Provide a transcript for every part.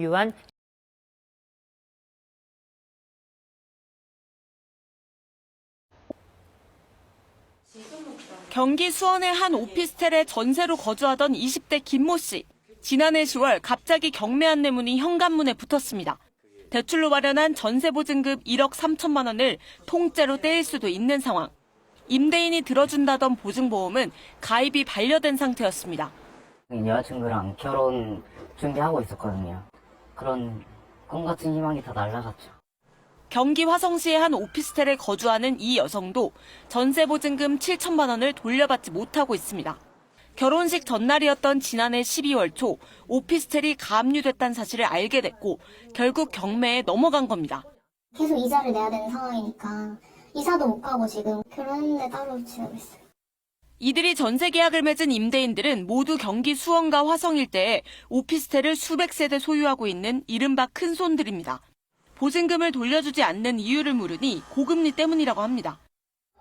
유한 경기 수원의 한 오피스텔에 전세로 거주하던 20대 김모 씨. 지난해 10월 갑자기 경매 안내문이 현관문에 붙었습니다. 대출로 마련한 전세보증금 1억 3천만 원을 통째로 떼일 수도 있는 상황. 임대인이 들어준다던 보증보험은 가입이 반려된 상태였습니다. 여자친구랑 결혼 준비하고 있었거든요. 그런 꿈 같은 희망이 다 날아갔죠. 경기 화성시의 한 오피스텔에 거주하는 이 여성도 전세보증금 7천만 원을 돌려받지 못하고 있습니다. 결혼식 전날이었던 지난해 12월 초 오피스텔이 가압류됐다는 사실을 알게 됐고 결국 경매에 넘어간 겁니다. 계속 이자를 내야 되는 상황이니까 이사도 못 가고 지금 결혼했는데 따로 지내고 있어요. 이들이 전세 계약을 맺은 임대인들은 모두 경기 수원과 화성 일대에 오피스텔을 수백 세대 소유하고 있는 이른바 큰손들입니다. 보증금을 돌려주지 않는 이유를 물으니 고금리 때문이라고 합니다.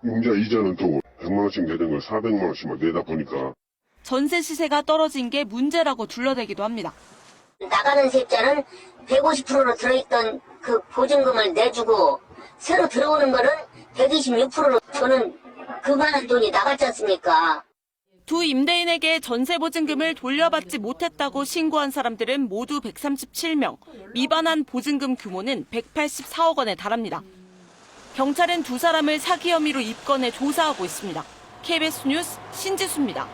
임자 이자는 또 100만 원씩 내는 걸 400만 원씩만 내다 보니까 전세 시세가 떨어진 게 문제라고 둘러대기도 합니다. 나가는 세입자는 150%로 들어있던 그 보증금을 내주고 새로 들어오는 거는 126%로 저는 그 많은 돈이 나갔지 않습니까? 두 임대인에게 전세보증금을 돌려받지 못했다고 신고한 사람들은 모두 137명, 미반환 보증금 규모는 184억 원에 달합니다. 경찰은 두 사람을 사기 혐의로 입건해 조사하고 있습니다. KBS 뉴스 신지수입니다.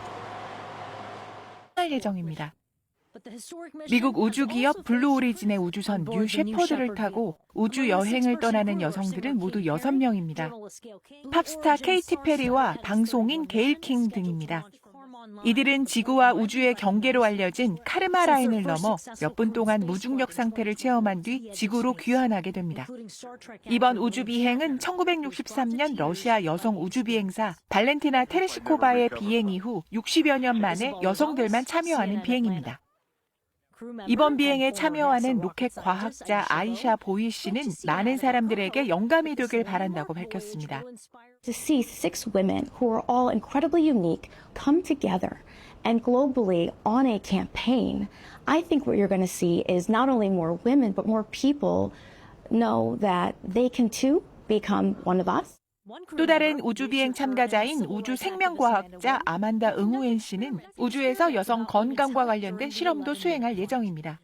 할 예정입니다. 미국 우주기업 블루 오리진의 우주선 뉴 셰퍼드를 타고 우주 여행을 떠나는 여성들은 모두 6명입니다. 팝스타 케이티 페리와 방송인 게일 킹 등입니다. 이들은 지구와 우주의 경계로 알려진 카르마 라인을 넘어 몇 분 동안 무중력 상태를 체험한 뒤 지구로 귀환하게 됩니다. 이번 우주 비행은 1963년 러시아 여성 우주 비행사 발렌티나 테레시코바의 비행 이후 60여 년 만에 여성들만 참여하는 비행입니다. 이번 비행에 참여하는 로켓 과학자 아이샤 보이 씨는 많은 사람들에게 영감이 되길 바란다고 밝혔습니다. To see 6 women who are all incredibly unique come together and globally on a campaign, I think what you're going to see is not only more women, but more people know that they can too become one of us. 또 다른 우주비행 참가자인 우주생명과학자 아만다 응우엔 씨는 우주에서 여성 건강과 관련된 실험도 수행할 예정입니다.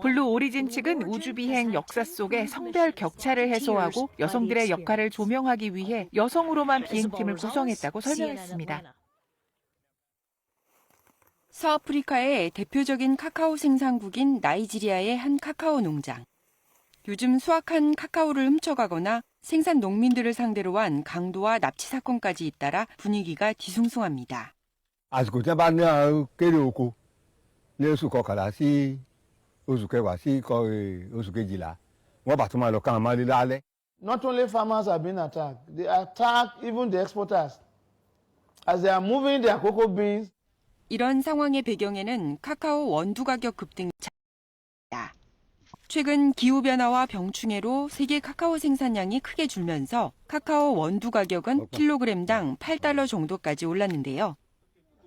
블루 오리진 측은 우주비행 역사 속의 성별 격차를 해소하고 여성들의 역할을 조명하기 위해 여성으로만 비행팀을 구성했다고 설명했습니다. 서아프리카의 대표적인 카카오 생산국인 나이지리아의 한 카카오 농장. 요즘 수확한 카카오를 훔쳐가거나 생산 농민들을 상대로 한 강도와 납치 사건까지 잇따라 분위기가 뒤숭숭합니다. Not only farmers are being attacked, they attack even the exporters. As they are moving their cocoa beans. 이런 상황의 배경에는 카카오 원두 가격 급등이 있다. 최근 기후변화와 병충해로 세계 카카오 생산량이 크게 줄면서 카카오 원두 가격은 킬로그램당 8달러 정도까지 올랐는데요.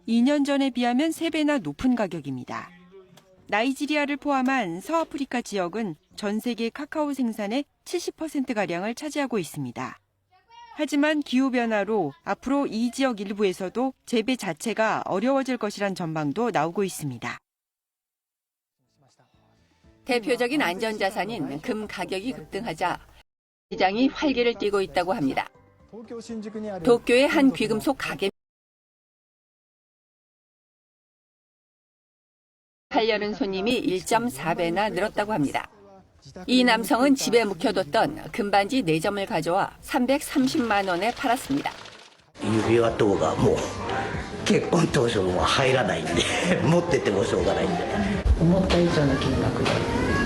2년 전에 비하면 3배나 높은 가격입니다. 나이지리아를 포함한 서아프리카 지역은 전 세계 카카오 생산의 70%가량을 차지하고 있습니다. 하지만 기후변화로 앞으로 이 지역 일부에서도 재배 자체가 어려워질 것이란 전망도 나오고 있습니다. 대표적인 안전자산인 금 가격이 급등하자 시장이 활기를 띠고 있다고 합니다. 도쿄의 한 귀금속 가게 하려는 손님이 1.4배나 늘었다고 합니다. 이 남성은 집에 묵혀뒀던 금반지 4점을 가져와 330만 원에 팔았습니다. 指輪等がもう結婚当初は入らないんで持っててもしょうがないんで思った以上の金額で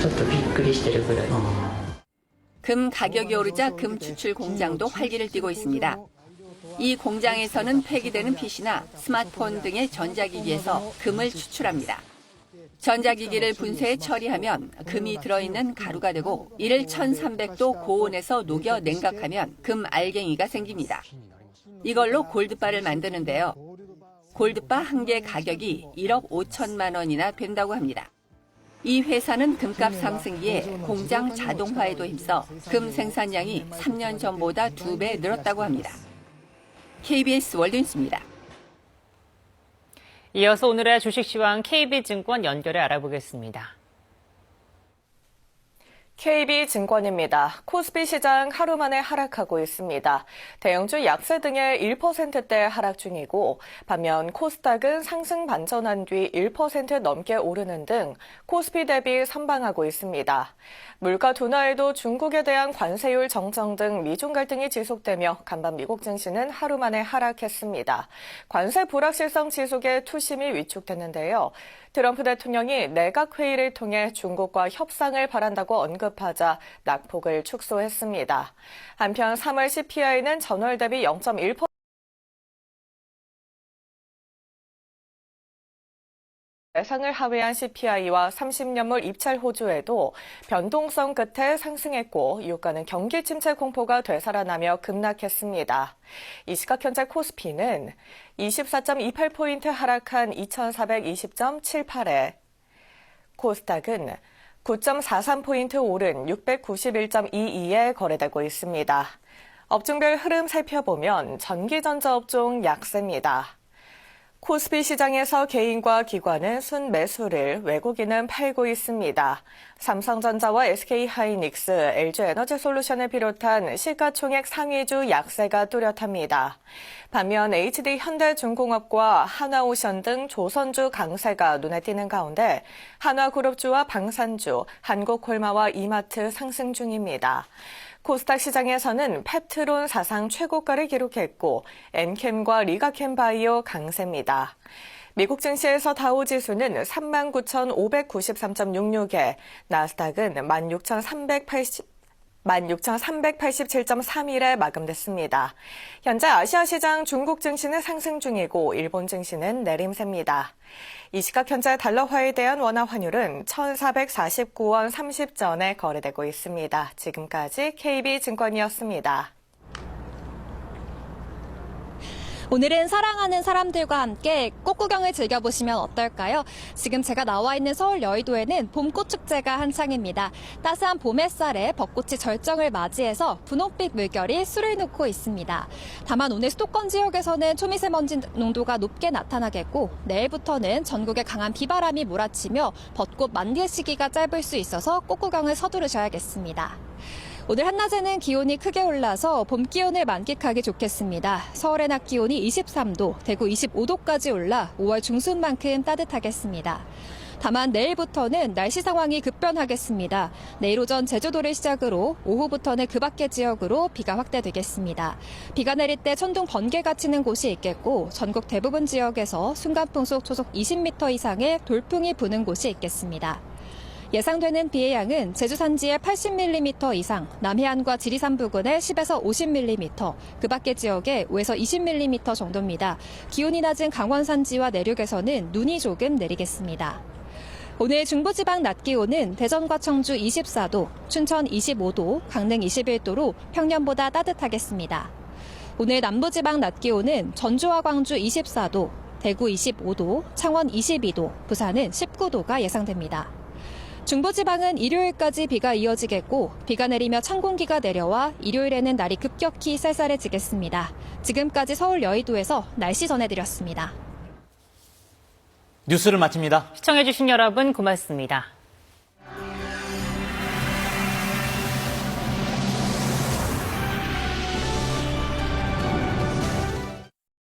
ちょっとびっくりしてるぐらい 금 가격이 오르자 금 추출 공장도 활기를 띠고 있습니다. 이 공장에서는 폐기되는 PC나 스마트폰 등의 전자기기에서 금을 추출합니다. 전자기기를 분쇄해 처리하면 금이 들어있는 가루가 되고 이를 1300도 고온에서 녹여 냉각하면 금 알갱이가 생깁니다. 이걸로 골드바를 만드는데요. 골드바 한 개 가격이 1억 5천만 원이나 된다고 합니다. 이 회사는 금값 상승기에 공장 자동화에도 힘써 금 생산량이 3년 전보다 2배 늘었다고 합니다. KBS 월드뉴스입니다. 이어서 오늘의 주식시황 KB증권 연결해 알아보겠습니다. KB증권입니다. 코스피 시장 하루 만에 하락하고 있습니다. 대형주 약세 등의 1%대 하락 중이고 반면 코스닥은 상승 반전한 뒤 1% 넘게 오르는 등 코스피 대비 선방하고 있습니다. 물가 둔화에도 중국에 대한 관세율 정정 등 미중 갈등이 지속되며 간밤 미국 증시는 하루 만에 하락했습니다. 관세 불확실성 지속에 투심이 위축됐는데요. 트럼프 대통령이 내각회의를 통해 중국과 협상을 바란다고 언급하자 낙폭을 축소했습니다. 한편 3월 CPI는 전월 대비 0.1% 예상을 하회한 CPI와 30년물 입찰 호조에도 변동성 끝에 상승했고 유가는 경기 침체 공포가 되살아나며 급락했습니다. 이 시각 현재 코스피는 24.28포인트 하락한 2420.78에 코스닥은 9.43포인트 오른 691.22에 거래되고 있습니다. 업종별 흐름 살펴보면 전기전자업종 약세입니다. 코스피 시장에서 개인과 기관은 순매수를, 외국인은 팔고 있습니다. 삼성전자와 SK하이닉스, LG에너지솔루션을 비롯한 시가총액 상위주 약세가 뚜렷합니다. 반면 HD현대중공업과 하나오션 등 조선주 강세가 눈에 띄는 가운데 한화그룹주와 방산주, 한국콜마와 이마트 상승 중입니다. 코스닥 시장에서는 펩트론 사상 최고가를 기록했고 엔캠과 리가캠바이오 강세입니다. 미국 증시에서 다우지수는 39,593.66에 나스닥은 16,387.31에 마감됐습니다. 현재 아시아 시장 중국 증시는 상승 중이고 일본 증시는 내림세입니다. 이 시각 현재 달러화에 대한 원화 환율은 1,449원 30전에 거래되고 있습니다. 지금까지 KB증권이었습니다. 오늘은 사랑하는 사람들과 함께 꽃구경을 즐겨보시면 어떨까요? 지금 제가 나와 있는 서울 여의도에는 봄꽃 축제가 한창입니다. 따스한 봄 햇살에 벚꽃이 절정을 맞이해서 분홍빛 물결이 술을 놓고 있습니다. 다만 오늘 수도권 지역에서는 초미세먼지 농도가 높게 나타나겠고 내일부터는 전국에 강한 비바람이 몰아치며 벚꽃 만개 시기가 짧을 수 있어서 꽃구경을 서두르셔야겠습니다. 오늘 한낮에는 기온이 크게 올라서 봄 기온을 만끽하기 좋겠습니다. 서울의 낮 기온이 23도, 대구 25도까지 올라 5월 중순만큼 따뜻하겠습니다. 다만 내일부터는 날씨 상황이 급변하겠습니다. 내일 오전 제주도를 시작으로 오후부터는 그 밖의 지역으로 비가 확대되겠습니다. 비가 내릴 때 천둥 번개가 치는 곳이 있겠고 전국 대부분 지역에서 순간풍속 초속 20m 이상의 돌풍이 부는 곳이 있겠습니다. 예상되는 비의 양은 제주 산지에 80mm 이상, 남해안과 지리산 부근에 10에서 50mm, 그 밖의 지역에 5에서 20mm 정도입니다. 기온이 낮은 강원 산지와 내륙에서는 눈이 조금 내리겠습니다. 오늘 중부지방 낮 기온은 대전과 청주 24도, 춘천 25도, 강릉 21도로 평년보다 따뜻하겠습니다. 오늘 남부지방 낮 기온은 전주와 광주 24도, 대구 25도, 창원 22도, 부산은 19도가 예상됩니다. 중부지방은 일요일까지 비가 이어지겠고 비가 내리며 찬 공기가 내려와 일요일에는 날이 급격히 쌀쌀해지겠습니다. 지금까지 서울 여의도에서 날씨 전해드렸습니다. 뉴스를 마칩니다. 시청해주신 여러분 고맙습니다.